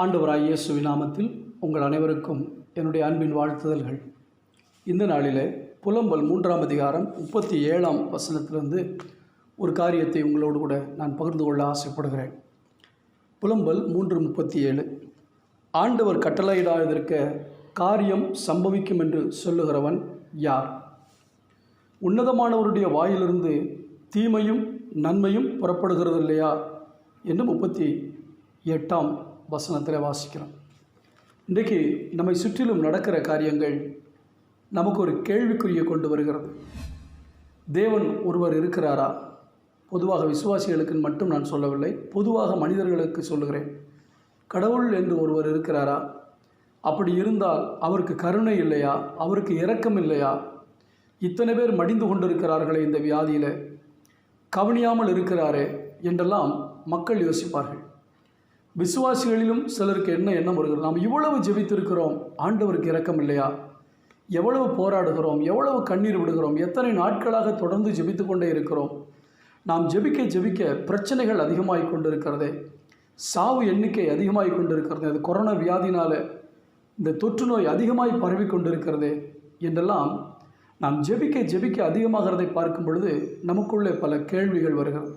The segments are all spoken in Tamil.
ஆண்டவராகிய இயேசுவின் நாமத்தில் உங்கள் அனைவருக்கும் என்னுடைய அன்பின் வாழ்த்துதல்கள். இந்த நாளிலே புலம்பல் 3ஆம் அதிகாரம் 37ஆம் வசனத்திலிருந்து ஒரு காரியத்தை உங்களோடு கூட நான் பகிர்ந்து கொள்ள ஆசைப்படுகிறேன். புலம்பல் 3:37. ஆண்டவர் கட்டளையிடாதிருக்க காரியம் சம்பவிக்கும் என்று சொல்லுகிறவன் யார்? உன்னதமானவருடைய வாயிலிருந்து தீமையும் நன்மையும் புறப்படுகிறது இல்லையா என்று 38ஆம் வசனத்தில் வாசிக்கிறோம். இன்றைக்கு நம்மை சுற்றிலும் நடக்கிற காரியங்கள் நமக்கு ஒரு கேள்விக்குறியை கொண்டு வருகிறது. தேவன் ஒருவர் இருக்கிறாரா? பொதுவாக விசுவாசிகளுக்கு மட்டும் நான் சொல்லவில்லை, பொதுவாக மனிதர்களுக்கு சொல்லுகிறேன். கடவுள் என்று ஒருவர் இருக்கிறாரா? அப்படி இருந்தால் அவருக்கு கருணை இல்லையா? அவருக்கு இரக்கம் இல்லையா? இத்தனை பேர் மடிந்து கொண்டிருக்கிறார்களே இந்த வியாதியில், கவனியாமல் இருக்கிறாரே என்றெல்லாம் மக்கள் யோசிப்பார்கள். விசுவாசிகளிலும் சிலருக்கு என்ன எண்ணம் வருகிறது? நாம் இவ்வளவு ஜெபித்திருக்கிறோம், ஆண்டவருக்கு இரக்கம் இல்லையா? எவ்வளவு போராடுகிறோம், எவ்வளவு கண்ணீர் விடுகிறோம், எத்தனை நாட்களாக தொடர்ந்து ஜெபித்து கொண்டே இருக்கிறோம். நாம் ஜெபிக்க ஜெபிக்க பிரச்சனைகள் அதிகமாகி கொண்டிருக்கிறதே, சாவு எண்ணிக்கை அதிகமாகி கொண்டிருக்கிறது, அது கொரோனா வியாதினால் இந்த தொற்று நோய் அதிகமாகி பரவி கொண்டிருக்கிறதே என்றெல்லாம் நாம் ஜெபிக்க ஜெபிக்க அதிகமாகிறதை பார்க்கும் பொழுது நமக்குள்ளே பல கேள்விகள் வருகிறது.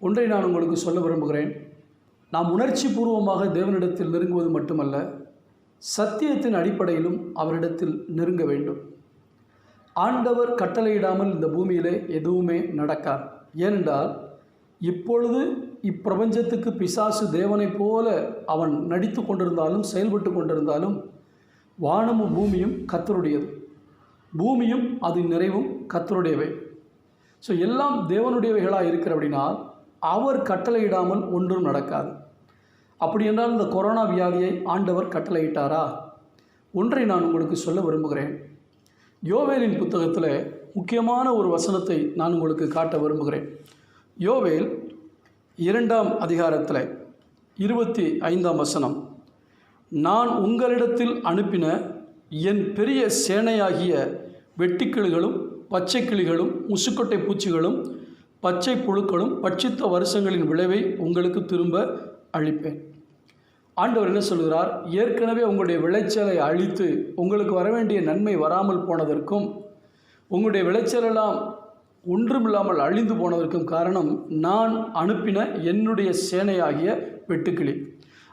ஒன்றை நான் உங்களுக்கு சொல்ல விரும்புகிறேன். நாம் உணர்ச்சி பூர்வமாக தேவனிடத்தில் நெருங்குவது மட்டுமல்ல, சத்தியத்தின் அடிப்படையிலும் அவரிடத்தில் நெருங்க வேண்டும். ஆண்டவர் கட்டளையிடாமல் இந்த பூமியிலே எதுவுமே நடக்காது. ஏனென்றால் இப்பொழுது இப்பிரபஞ்சத்துக்கு பிசாசு தேவனைப் போல அவன் நடித்து கொண்டிருந்தாலும் செயல்பட்டு கொண்டிருந்தாலும் வானமும் பூமியும் கர்த்தருடையது, பூமியும் அதன் நிறைவும் கர்த்தருடையவை. ஸோ எல்லாம் தேவனுடையவைகளாக இருக்கிற அப்படினால் அவர் கட்டளையிடாமல் ஒன்றும் நடக்காது. அப்படி என்றால் இந்த கொரோனா வியாதியை ஆண்டவர் கட்டளையிட்டாரா? ஒன்றை நான் உங்களுக்கு சொல்ல விரும்புகிறேன். யோவேலின் புத்தகத்தில் முக்கியமான ஒரு வசனத்தை நான் உங்களுக்கு காட்ட விரும்புகிறேன். யோவேல் 2ஆம் அதிகாரத்தில் 25ஆம் வசனம். நான் உங்களிடத்தில் அனுப்பின என் பெரிய சேனையாகிய வெட்டுக்கிளிகளும் பச்சை கிளிகளும் முசுக்கொட்டை பூச்சிகளும் பச்சை புழுக்களும் பட்சித்த வருஷங்களின் விளைவை உங்களுக்கு திரும்ப அளிப்பேன். ஆண்டவர் என்ன சொல்கிறார்? ஏற்கனவே உங்களுடைய விளைச்சலை அழித்து உங்களுக்கு வரவேண்டிய நன்மை வராமல் போனதற்கும் உங்களுடைய விளைச்சலெல்லாம் ஒன்றுமில்லாமல் அழிந்து போனதற்கும் காரணம் நான் அனுப்பின என்னுடைய சேனையாகிய வெட்டுக்கிளி.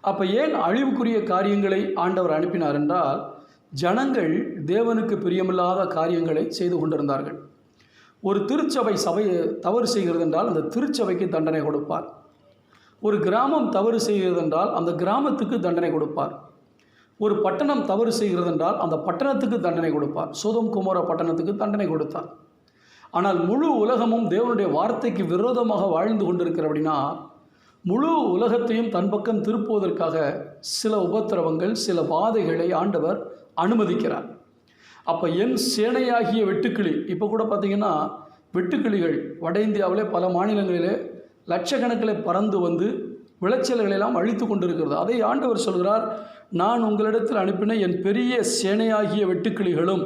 அப்போ ஏன் அழிவுக்குரிய காரியங்களை ஆண்டவர் அனுப்பினார் என்றால், ஜனங்கள் தேவனுக்கு பிரியமில்லாத காரியங்களை செய்து கொண்டிருந்தார்கள். ஒரு திருச்சபை தவறு செய்கிறது என்றால் அந்த திருச்சபைக்கு தண்டனை கொடுப்பார். ஒரு கிராமம் தவறு செய்கிறது என்றால் அந்த கிராமத்துக்கு தண்டனை கொடுப்பார். ஒரு பட்டணம் தவறு செய்கிறது என்றால் அந்த பட்டணத்துக்கு தண்டனை கொடுப்பார். சோதோம் கொமோரா பட்டணத்துக்கு தண்டனை கொடுத்தார். ஆனால் முழு உலகமும் தேவனுடைய வார்த்தைக்கு விரோதமாக வாழ்ந்து கொண்டிருக்கிற அப்படின்னா முழு உலகத்தையும் தன் பக்கம் திருப்புவதற்காக சில உபத்திரவங்கள், சில வாதைகளை ஆண்டவர் அனுமதிக்கிறார். அப்போ என் சேனையாகிய வெட்டுக்கிளி, இப்போ கூட பார்த்திங்கன்னா வெட்டுக்கிளிகள் வட இந்தியாவிலே பல மாநிலங்களிலே லட்சக்கணக்கில் பறந்து வந்து விளைச்சல்களெல்லாம் அழித்து கொண்டிருக்கிறது. அதை ஆண்டவர் சொல்கிறார், நான் உங்களிடத்தில் அனுப்பின என் பெரிய சேனையாகிய வெட்டுக்கிளிகளும்.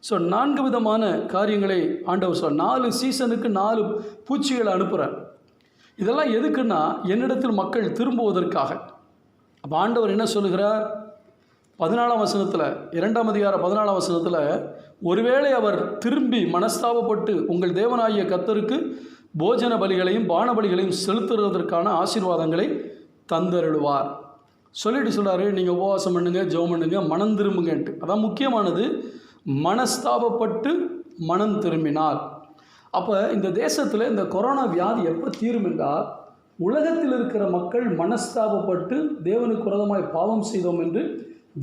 ஸோ 4 விதமான காரியங்களை ஆண்டவர் 4 சீசனுக்கு 4 பூச்சிகளை அனுப்புகிறார். இதெல்லாம் எதுக்குன்னா என்னிடத்தில் மக்கள் திரும்புவதற்காக. அப்போ ஆண்டவர் என்ன சொல்லுகிறார்? 14ஆம் வசனத்தில், 2ஆம் அதிகாரம் 14ஆம் வசனத்தில், ஒருவேளை அவர் திரும்பி மனஸ்தாபப்பட்டு உங்கள் தேவனாகிய கர்த்தருக்கு போஜன பலிகளையும் பான பலிகளையும் செலுத்துவதற்கான ஆசீர்வாதங்களை தந்தருளுவார். சொல்லிட்டு சொல்கிறாரு, நீங்கள் உபவாசம் பண்ணுங்க, ஜெபம் பண்ணுங்க, மனம் திரும்புங்கன்ட்டு. அதான் முக்கியமானது. மனஸ்தாபப்பட்டு மனம் திரும்பினால். அப்போ இந்த தேசத்தில் இந்த கொரோனா வியாதி எப்போ தீரும் என்றால், உலகத்தில் இருக்கிற மக்கள் மனஸ்தாபப்பட்டு தேவனுக்கு விரோதமாய் பாவம் செய்தோம் என்று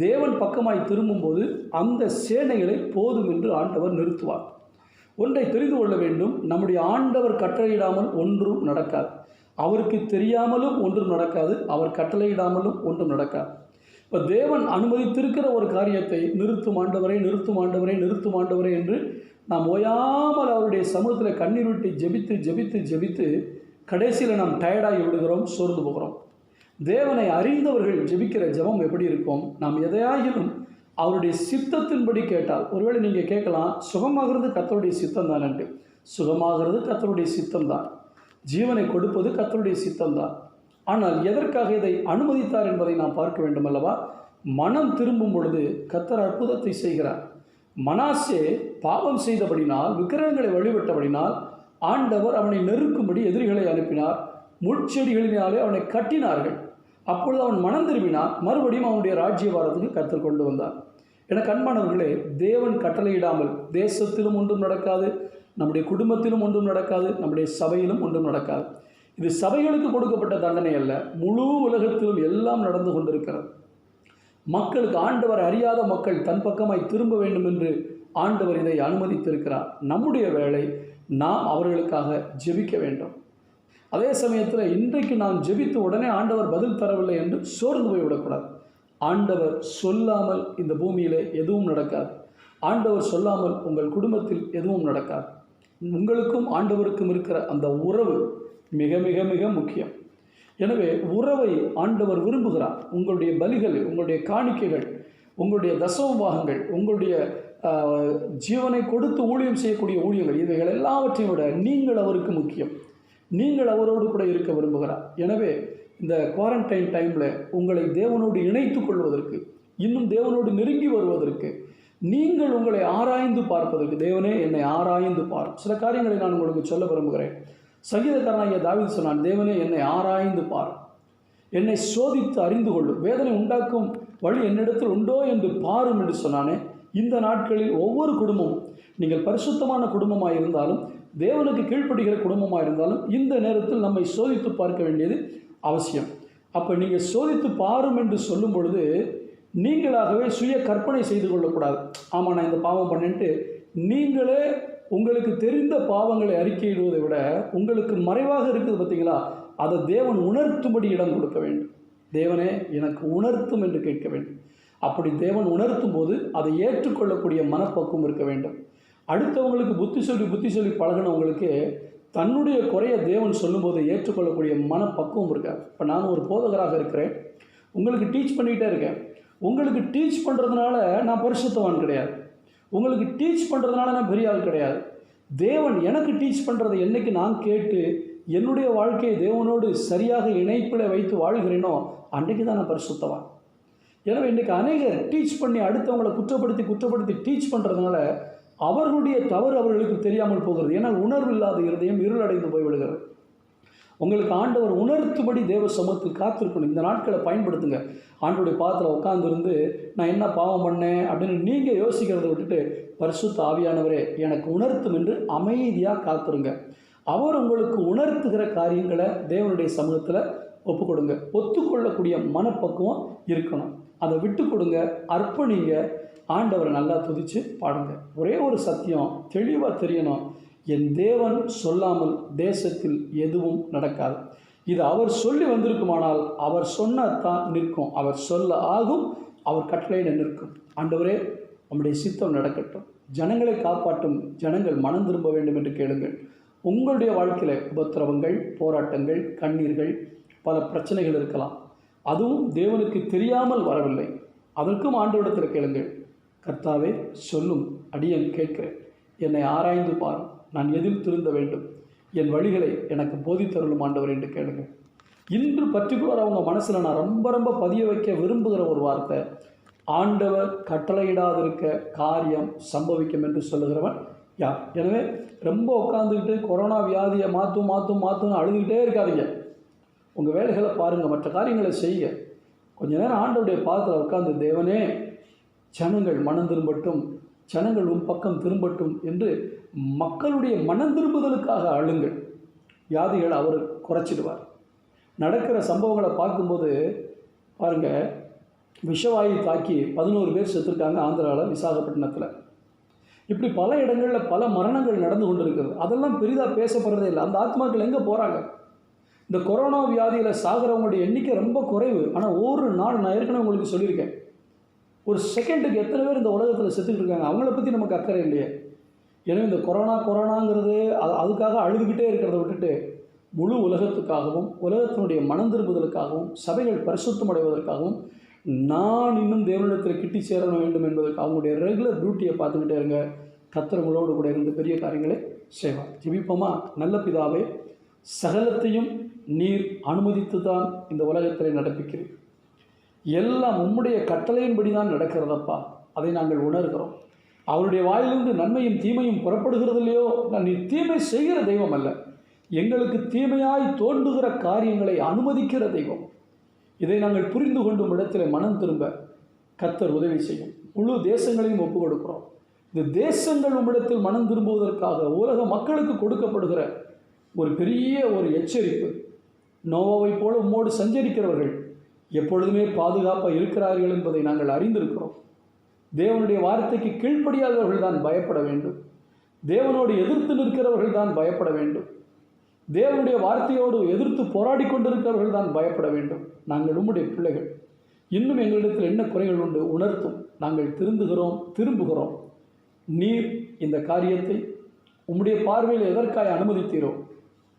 தேவன் பக்கமாய் திரும்பும்போது அந்த சேனைகளை போதும் என்று ஆண்டவர் நிறுத்துவார். ஒன்றை தெரிந்து கொள்ள வேண்டும், நம்முடைய ஆண்டவர் கட்டளையிடாமல் ஒன்றும் நடக்காது. அவருக்கு தெரியாமலும் ஒன்றும் நடக்காது, அவர் கட்டளையிடாமலும் ஒன்றும் நடக்காது. இப்போ தேவன் அனுமதித்திருக்கிற ஒரு காரியத்தை நிறுத்தும் ஆண்டவரே, நிறுத்தும் ஆண்டவரே, நிறுத்தும் ஆண்டவரே என்று நாம் ஓயாமல் அவருடைய சமூகத்தில் கண்ணீர் விட்டு ஜெபித்து ஜெபித்து ஜெபித்து கடைசியில் நாம் டயர்டாகி விடுகிறோம், சோர்ந்து போகிறோம். தேவனை அறிந்தவர்கள் ஜெபிக்கிற ஜெபம் எப்படி இருக்கும்? நாம் எதையாகிலும் அவருடைய சித்தத்தின்படி கேட்டால். ஒருவேளை நீங்கள் கேட்கலாம், சுகமாகிறது கர்த்தருடைய சித்தம் தானன்ட்டு. சுகமாகிறது கர்த்தருடைய சித்தம்தான், ஜீவனை கொடுப்பது கர்த்தருடைய சித்தம்தான். ஆனால் எதற்காக இதை அனுமதித்தார் என்பதை நாம் பார்க்க வேண்டும் அல்லவா? மனம் திரும்பும் பொழுது கர்த்தர் அற்புதத்தை செய்கிறார். மனாசே பாவம் செய்தபடினால், விக்கிரகங்களை வழிபட்டபடினால் ஆண்டவர் அவனை நெருக்கும்படி எதிரிகளை அனுப்பினார். முட்செடிகளினாலே அவனை கட்டினார்கள். அப்பொழுது அவன் மனம் திரும்பினான். மறுபடியும் அவனுடைய ராஜ்யபாரத்துக்கு கர்த்தர் கொண்டு வந்தார். என கண்மாணவர்களே, தேவன் கட்டளையிடாமல் தேசத்திலும் ஒன்றும் நடக்காது, நம்முடைய குடும்பத்திலும் ஒன்றும் நடக்காது, நம்முடைய சபையிலும் ஒன்றும் நடக்காது. இது சபைகளுக்கு கொடுக்கப்பட்ட தண்டனை அல்ல, முழு உலகத்திலும் எல்லாம் நடந்து கொண்டிருக்கிறது. மக்களுக்கு, ஆண்டவர் அறியாத மக்கள் தன் பக்கமாய் திரும்ப வேண்டும் என்று ஆண்டவர் இதை அனுமதித்திருக்கிறார். நம்முடைய வேலை, நாம் அவர்களுக்காக ஜெபிக்க வேண்டும். அதே சமயத்தில் இன்றைக்கு நாம் ஜெபித்து உடனே ஆண்டவர் பதில் தரவில்லை என்று சோர்ந்து போய்விடக்கூடாது. ஆண்டவர் சொல்லாமல் இந்த பூமியில் எதுவும் நடக்காது. ஆண்டவர் சொல்லாமல் உங்கள் குடும்பத்தில் எதுவும் நடக்காது. உங்களுக்கும் ஆண்டவருக்கும் இருக்கிற அந்த உறவு மிக மிக மிக முக்கியம். எனவே உறவை ஆண்டவர் விரும்புகிறார். உங்களுடைய பலிகள், உங்களுடைய காணிக்கைகள், உங்களுடைய தசமபாகங்கள், உங்களுடைய ஜீவனை கொடுத்து ஊழியம் செய்யக்கூடிய ஊழியங்கள், இவைகள் எல்லாவற்றையும் விட நீங்கள் அவருக்கு முக்கியம். நீங்கள் அவரோடு கூட இருக்க விரும்புகிறார். எனவே இந்த குவாரண்டைன் டைமில் உங்களை தேவனோடு இணைத்து கொள்வதற்கு, இன்னும் தேவனோடு நெருங்கி வருவதற்கு, நீங்கள் உங்களை ஆராய்ந்து பார்ப்பதற்கு, தேவனே என்னை ஆராய்ந்து பார். சில காரியங்களை நான் உங்களுக்கு சொல்ல விரும்புகிறேன். சங்கீதக்காரனாகிய தாவீது சொன்னான், தேவனே என்னை ஆராய்ந்து பார், என்னை சோதித்து அறிந்து கொள்ளும், வேதனை உண்டாக்கும் வழி என்னிடத்தில் உண்டோ என்று பாரும் என்று சொன்னானே. இந்த நாட்களில் ஒவ்வொரு குடும்பமும், நீங்கள் பரிசுத்தமான குடும்பமாக இருந்தாலும், தேவனுக்கு கீழ்ப்படுகிற குடும்பமாக இருந்தாலும், இந்த நேரத்தில் நம்மை சோதித்து பார்க்க வேண்டியது அவசியம். அப்போ நீங்கள் சோதித்து பாரும் என்று சொல்லும் பொழுது நீங்களாகவே சுய கற்பனை செய்து கொள்ளக்கூடாது. ஆமாம், நான் இந்த பாவம் பண்ணிட்டு நீங்களே உங்களுக்கு தெரிந்த பாவங்களை அறிக்கையிடுவதை விட உங்களுக்கு மறைவாக இருக்குது பார்த்தீங்களா, அதை தேவன் உணர்த்தும்படி இடம் கொடுக்க வேண்டும். தேவனே எனக்கு உணர்த்தும் என்று கேட்க வேண்டும். அப்படி தேவன் உணர்த்தும் போது அதை ஏற்றுக்கொள்ளக்கூடிய மனப்பக்குவம் இருக்க வேண்டும். அடுத்தவங்களுக்கு புத்தி சொல்லி பழகினவங்களுக்கு தன்னுடைய குறைய தேவன் சொல்லும்போது ஏற்றுக்கொள்ளக்கூடிய மனப்பக்குவம் இருக்காது. இப்போ நான் ஒரு போதகராக இருக்கிறேன், உங்களுக்கு டீச் பண்ணிகிட்டே இருக்கேன். உங்களுக்கு டீச் பண்ணுறதுனால நான் பரிசுத்தவான் கிடையாது, உங்களுக்கு டீச் பண்ணுறதுனால நான் பெரிய ஆள் கிடையாது. தேவன் எனக்கு டீச் பண்ணுறதை என்றைக்கு நான் கேட்டு என்னுடைய வாழ்க்கையை தேவனோடு சரியாக இணைப்பில் வைத்து வாழ்கிறேனோ அன்றைக்கு தான் நான் பரிசுத்தவான். எனவே இன்றைக்கு அநேகர் டீச் பண்ணி அடுத்தவங்களை குற்றப்படுத்தி டீச் பண்ணுறதுனால அவர்களுடைய தவறு அவர்களுக்கு தெரியாமல் போகிறது. ஏன்னா உணர்வு இல்லாத இருதயம் இருளடைந்து போய்விடுகிறது. உங்களுக்கு ஆண்டவர் உணர்த்தும்படி தேவ சமூகத்தில் காத்திருக்கணும். இந்த நாட்களை பயன்படுத்துங்க. ஆண்டவருடைய பாதத்தில் உட்கார்ந்துருந்து நான் என்ன பாவம் பண்ணேன் அப்படின்னு நீங்கள் யோசிக்கிறத விட்டுட்டு, பரிசுத்த ஆவியானவரே எனக்கு உணர்த்தும் என்று அமைதியாக காத்துருங்க. அவர் உங்களுக்கு உணர்த்துகிற காரியங்களை தேவனுடைய சமூகத்தில் ஒப்பு கொடுங்க. ஒத்துக்கொள்ளக்கூடிய மனப்பக்குவம் இருக்கணும். அதை விட்டு கொடுங்க, அர்ப்பணிங்க, ஆண்டவரை நல்லா துதித்து பாடுங்க. ஒரே ஒரு சத்தியம் தெளிவாக தெரியணும், என் தேவன் சொல்லாமல் தேசத்தில் எதுவும் நடக்காது. இது அவர் சொல்லி வந்திருக்குமானால் அவர் சொன்னதான் நிற்கும், அவர் சொல்ல ஆகும், அவர் கட்டளையிட நிற்கும். ஆண்டவரே நம்முடைய சித்தம் நடக்கட்டும், ஜனங்களை காப்பாற்றும், ஜனங்கள் மனம் திரும்ப வேண்டும் என்று கேளுங்கள். உங்களுடைய வாழ்க்கையில் உபத்திரவங்கள், போராட்டங்கள், கண்ணீர்கள், பல பிரச்சனைகள் இருக்கலாம். அதுவும் தேவனுக்கு தெரியாமல் வரவில்லை. அதற்கும் ஆண்டவரிடத்தில் கேளுங்கள். கர்த்தாவே சொல்லும், அடியேன் கேட்கிறேன், என்னை ஆராய்ந்து பார், நான் எதில் திருந்த வேண்டும், என் வழிகளை எனக்கு போதித்தருளும் ஆண்டவர் என்று கேளுங்கள். இன்று பர்டிகுலர் அவங்க மனசில் நான் ரொம்ப பதிய வைக்க விரும்புகிற ஒரு வார்த்தை, ஆண்டவர் கட்டளையிடாதிருக்க காரியம் சம்பவிக்கும் என்று சொல்லுகிறவன் யார்? எனவே ரொம்ப உட்காந்துக்கிட்டு கொரோனா வியாதியை மாற்றும் அழுதுகிட்டே இருக்காதீங்க. உங்கள் வேலைகளை பாருங்கள், மற்ற காரியங்களை செய்ய. கொஞ்ச நேரம் ஆண்டவருடைய பாதத்தில் உட்கார்ந்து, தேவனே ஜனங்கள் மனம் திரும்பட்டும், ஜனங்கள் உன் பக்கம் திரும்பட்டும் என்று மக்களுடைய மனம் திரும்புதலுக்காக அழுங்கள். வியாதிகள் அவர் குறைச்சிடுவார். நடக்கிற சம்பவங்களை பார்க்கும்போது பாருங்கள், விஷவாயு தாக்கி 11 பேர் செத்துருக்காங்க ஆந்திராவில், விசாகப்பட்டினத்தில். இப்படி பல இடங்களில் பல மரணங்கள் நடந்து கொண்டு இருக்கிறது. அதெல்லாம் பெரிதாக பேசப்படுறதே இல்லை. அந்த ஆத்மாக்கள் எங்கே போகிறாங்க? இந்த கொரோனா வியாதியில் சாகிறவங்களுடைய எண்ணிக்கை ரொம்ப குறைவு. ஆனால் ஒரு நாள், நான் ஏற்கனவே உங்களுக்கு சொல்லியிருக்கேன், ஒரு செகண்டுக்கு எத்தனை பேர் இந்த உலகத்தில் செத்துக்கிட்டு இருக்காங்க, அவங்கள பற்றி நமக்கு அக்கறை இல்லையே. எனவே இந்த கொரோனாங்கிறது அதுக்காக அழுதுகிட்டே இருக்கிறத விட்டுட்டு முழு உலகத்துக்காகவும் உலகத்தினுடைய மனம் திரும்புதலுக்காகவும் சபைகள் பரிசுத்தம் அடைவதற்காகவும் நான் இன்னும் தேவனிடத்தில் கிட்டி சேர வேண்டும் என்பதற்கு அவங்களுடைய ரெகுலர் டியூட்டியை பார்த்துக்கிட்டே இருங்க. கர்த்தர் உங்களோடு கூட இருந்து பெரிய காரியங்களை செய்வார். ஜெபிப்போமா? நல்ல பிதாவே, சகலத்தையும் நீர் அனுமதித்து தான் இந்த உலகத்தில் நடப்பிக்கிறீர். எல்லாம் உம்முடைய கட்டளையின்படி தான் நடக்கிறதப்பா. அதை நாங்கள் உணர்கிறோம். அவருடைய வாயிலிருந்து நன்மையும் தீமையும் புறப்படுகிறது இல்லையோ, நீர் தீமை செய்கிற தெய்வம் அல்ல, எங்களுக்கு தீமையாய் தோன்றுகிற காரியங்களை அனுமதிக்கிற தெய்வம். இதை நாங்கள் புரிந்து கொண்டும் இடத்துல மனம் திரும்ப கர்த்தர் உதவி செய்யும். முழு தேசங்களையும் ஒப்புக் கொடுக்கிறோம். இந்த தேசங்கள் உம்மிடத்தில் மனம் திரும்புவதற்காக உலக மக்களுக்கு கொடுக்கப்படுகிற ஒரு பெரிய ஒரு எச்சரிப்பு. நோவாவை போல உம்மோடு சஞ்சரிக்கிறவர்கள் எப்பொழுதுமே பாதுகாப்பாக இருக்கிறார்கள் என்பதை நாங்கள் அறிந்திருக்கிறோம். தேவனுடைய வார்த்தைக்கு கீழ்ப்படியாதவர்கள் தான் பயப்பட வேண்டும். தேவனோடு எதிர்த்து நிற்கிறவர்கள் தான் பயப்பட வேண்டும். தேவனுடைய வார்த்தையோடு எதிர்த்து போராடி கொண்டிருக்கிறவர்கள் தான் பயப்பட வேண்டும். நாங்கள் உம்முடைய பிள்ளைகள். இன்னும் எங்களிடத்தில் என்ன குறைகள் உண்டு உணர்த்தும். நாங்கள் திரும்புகிறோம். நீர் இந்த காரியத்தை உம்முடைய பார்வையில் எதற்காக அனுமதித்தீரோ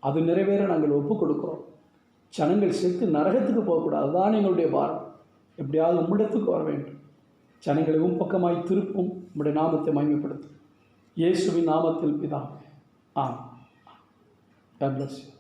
அது நிறைவேற நாங்கள் ஒப்புக் கொடுக்கிறோம். ஜனங்கள் செத்து நரகத்துக்கு போகக்கூடாது, அதுதான் எங்களுடைய பாரம். எப்படியாவது உம்மிடத்துக்கு வர வேண்டும். ஜனங்களை பக்கமாய் திருப்பும். உம்முடைய நாமத்தை மகிமைப்படுத்தும். இயேசுவின் நாமத்தில் பிதாவே, ஆமென். God bless you.